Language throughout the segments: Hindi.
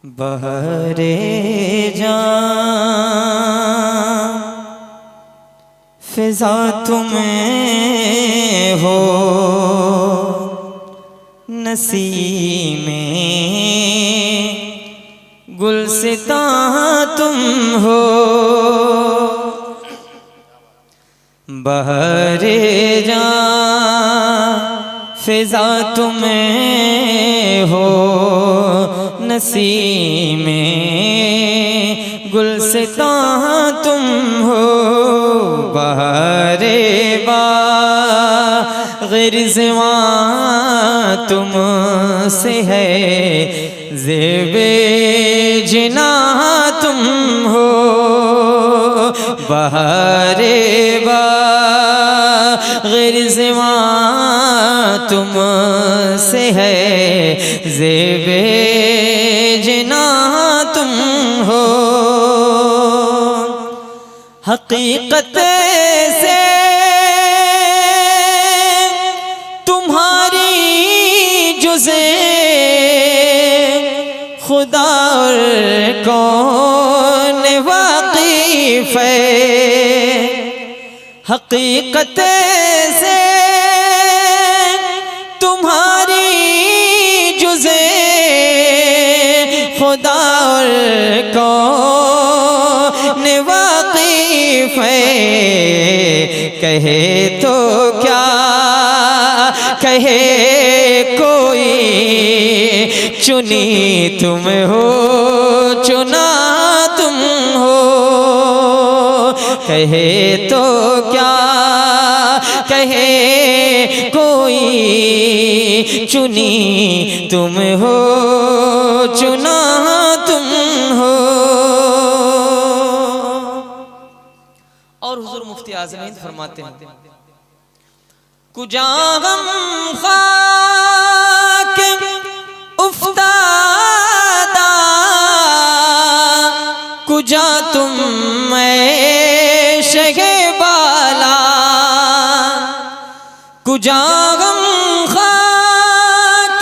बहरे जान फिजा तुम्हें हो नसीमे गुलसितां तुम हो। बहरे जान फिजा तुम्हें हो नसीमे गुलसितां तुम हो। बहरे गिरज़वां तुमसे है ज़ेबे जिना तुम हो। बहरे गिरज़वां तुमसे है ज़ेबे जिना तुम हो। हकीकत से तुम्हारी जुज़े खुदा और कौन वाक़िफ़ है। हकीकत से तुम्हारी जुज़े खुदा और कौन वाक़िफ़ है। कहे तो क्या कहे कोई चुनी तुम हो चुना तुम हो। कहे तो क्या कहे कोई चुनी तुम हो चुना तुम हो। और हुजूर मुफ्ती आज़मीन फरमाते हैं कुजा गम खाक उफ्तादा कुजा तुम शगे बाला। कुजा गम खाक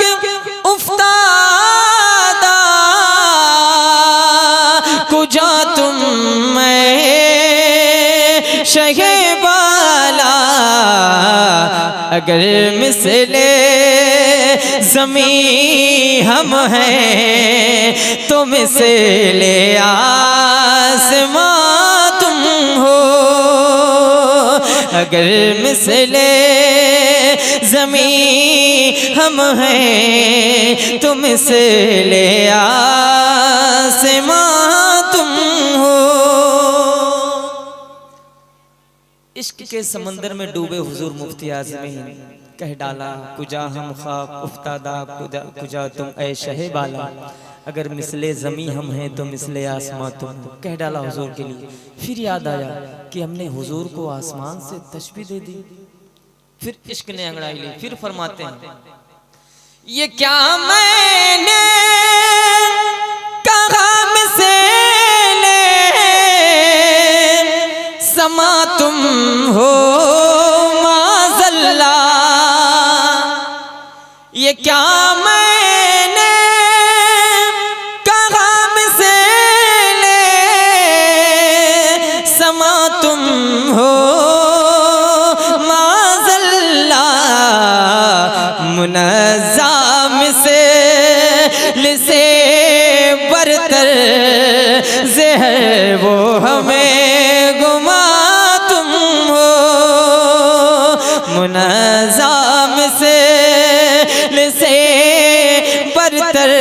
उफ्तादा कुजा तुम शगे बाला। अगर मिसले ज़मी हम हैं तो मिसले आसमां तुम हो। अगर मिसले ज़मी हम हैं तो मिसले आसमां तुम हो। इश्क के समंदर में डूबे हुजूर मुफ्ती आज़मीन कह डाला कुजा हम खाक उफ्तादा कुजा तुम ऐ शहे बाला। अगर मिसले ज़मी हम हैं तो मिसले आसमां तुम हो। कह डाला हुजूर के लिए। फिर याद आया कि हमने हुजूर को आसमान से तशबीह दे दी। फिर इश्क ने अंगड़ाई ली। फिर फरमाते हैं ये क्या मैंने कहा मिसले समा तुम हो माज़ल्ला। ये क्या मैंने कहा मिसले समा तुम हो माज़ल्ला। मुनज़्ज़म से बरतर ज़हर वो हमें गुमा तुम हो। मुनज़्ज़म से बरतर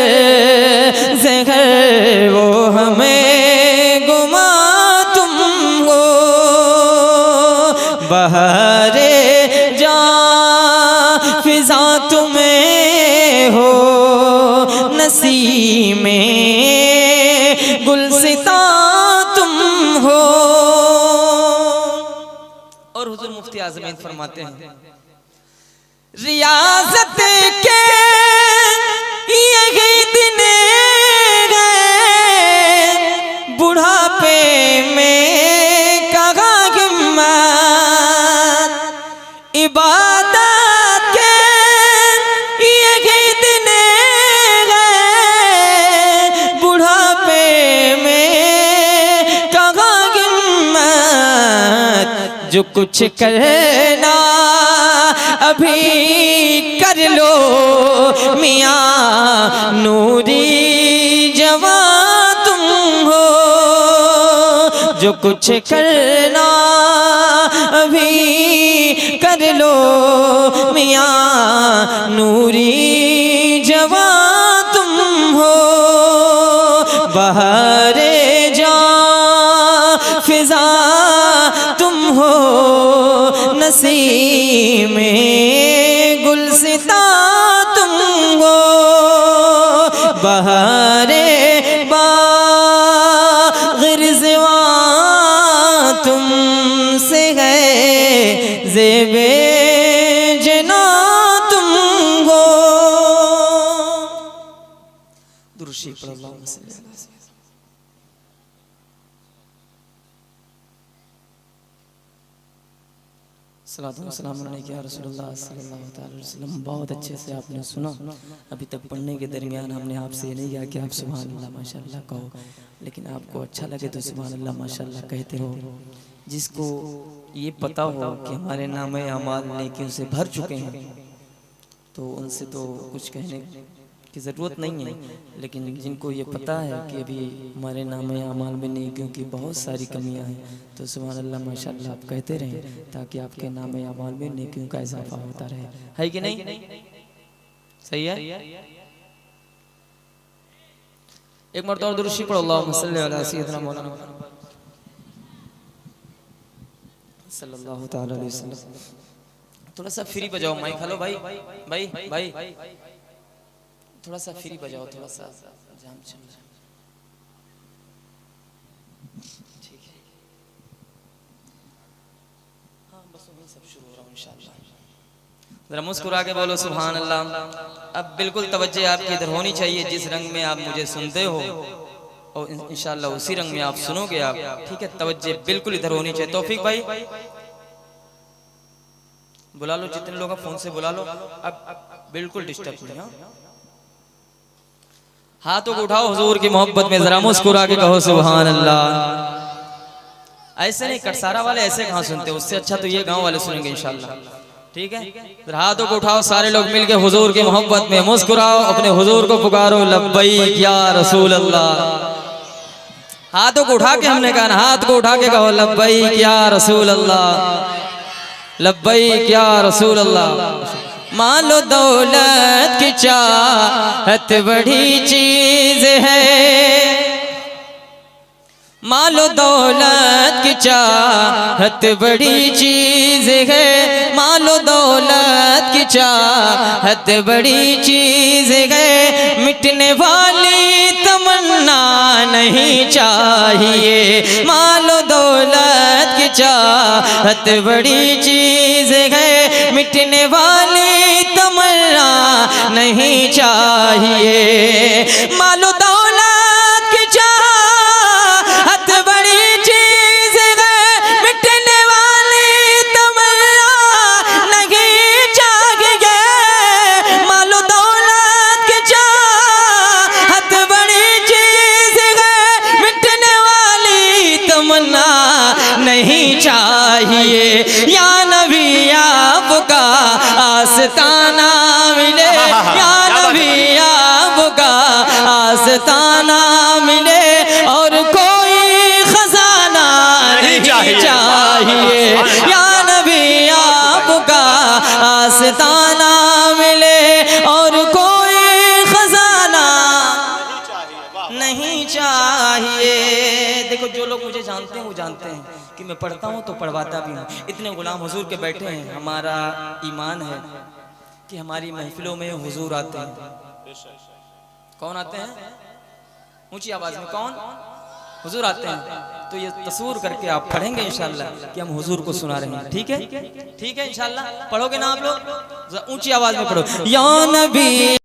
ज़हर वो हमें गुमा तुम हो। बहरे जान फिजा तुम्हें हो नसीमे गुलसितां तुम हो। और हुजूर मुफ्ती आज़मीन फरमाते हैं रियाज़त के यही दिन गए बुढ़ापे में कहा हिम्मत इबादत के यही दिन गए जो कुछ करना अभी कर लो मियाँ नूरी जवां तुम हो। जो कुछ करना अभी कर लो मियाँ नूरी जवां तुम हो। बहारे जां फिजा तुम हो, नसीमे गुलसिता तुम हो। बहारे बाग़ रिज़वां तुमसे है, ज़ेबे जना तुम हो। दुरूशी पर अल्लाह बहुत अच्छे से आपने सुना। अभी तक पढ़ने के दरमियान हमने आपसे ये नहीं कहा कि आप सुभान अल्लाह माशाअल्लाह कहो, लेकिन आपको अच्छा लगे तो सुभान अल्लाह माशाअल्लाह कहते हो। जिसको ये पता हो कि हमारे नामे अमाल नेकियों से भर चुके हैं तो उनसे तो कुछ कहने की ज़रूरत नहीं है, लेकिन जिनको ये पता है कि अभी हमारे नामे अमाल में नेकियों की बहुत सारी कमियां हैं तो सुभान अल्लाह माशाअल्लाह आप कहते रहें, ताकि आपके नामे अमाल में नेकियों का इजाफा होता रहे। है कि नहीं? सही है। एक मरतबा दुरूद शरीफ पढ़ो, अल्लाहुम्मा सल्ली अला सय्यिदिना मौलाना सल्लल्लाहु तआला अलैहि वसल्लम। थोड़ा सा फ्री बजाओ माइक। हेलो भाई भाई भाई, थोड़ा सा फ्री बजाओ, थोड़ा सा जाम चल रहा है। ठीक है, हाँ बस वही सब शुरू हो रहा है इंशाअल्लाह। जरा मुस्कुरा के बोलो सुभान अल्लाह। अब बिल्कुल तवज्जो आपकी इधर होनी चाहिए, जिस रंग में आप मुझे सुनते हो और इंशाअल्लाह उसी रंग में आप सुनोगे आप। ठीक है, तवज्जो बिल्कुल इधर होनी चाहिए। तौफीक भाई बुला लो, जितने लोग फोन से बुला लो, अब बिल्कुल डिस्टर्ब नहीं। हाथों को उठाओ हुजूर की मोहब्बत में, जरा मुस्कुरा के कहो सुभान अल्लाह। ऐसे नहीं, कटसारा वाले ऐसे कहाँ सुनते, उससे अच्छा तो ये गांव वाले सुनेंगे इंशाअल्लाह। ठीक है, हाथों को उठाओ सारे लोग मिलके हुजूर की मोहब्बत में मुस्कुराओ, अपने हुजूर को पुकारो लब्बैक या रसूल अल्लाह। हाथों को उठा के हमने कहा, हाथ को उठा के कहो लब्बैक या रसूल अल्लाह, लब्बैक या रसूल अल्लाह। मालो दौलत की चाहत बड़ी चीज है, मालो दौलत की चाहत बड़ी चीज है, मालो दौलत की चाहत बड़ी चीज है। मिटने वाली तमन्ना नहीं चाहिए, मालो दौलत की चाहत बड़ी चीज है। मिटने वाली तमन्ना नहीं चाहिए, मालो दौलत की चाहत बड़ी चीज है। मिटने वाली तमन्ना नहीं चाहिए, मालो दौलत की चाहत बड़ी चीज है। मिटने वाली तमन्ना नहीं चाहिए। या नबी आपका आस्ताना मिले, या नबी आपका आस्ताना मिले, और कोई खजाना नहीं चाहिए। या नबी आपका आस्ताना मिले, और कोई खजाना नहीं चाहिए। देखो, जो लोग मुझे जानते हैं वो जानते हैं कि मैं पढ़ता हूँ तो पढ़वाता भी हूँ। इतने गुलाम हुजूर के बैठे हैं, हमारा ईमान है कि हमारी महफिलों में हुजूर आते हैं। कौन आते हैं? ऊंची आवाज में कौन? हुजूर आते हैं। तो ये तस्वीर करके आप पढ़ेंगे इंशाल्लाह कि हम हुजूर को सुना रहे हैं। ठीक है, ठीक है इंशाल्लाह। पढ़ोगे ना आप लोग? ऊंची आवाज में पढ़ो, या नबी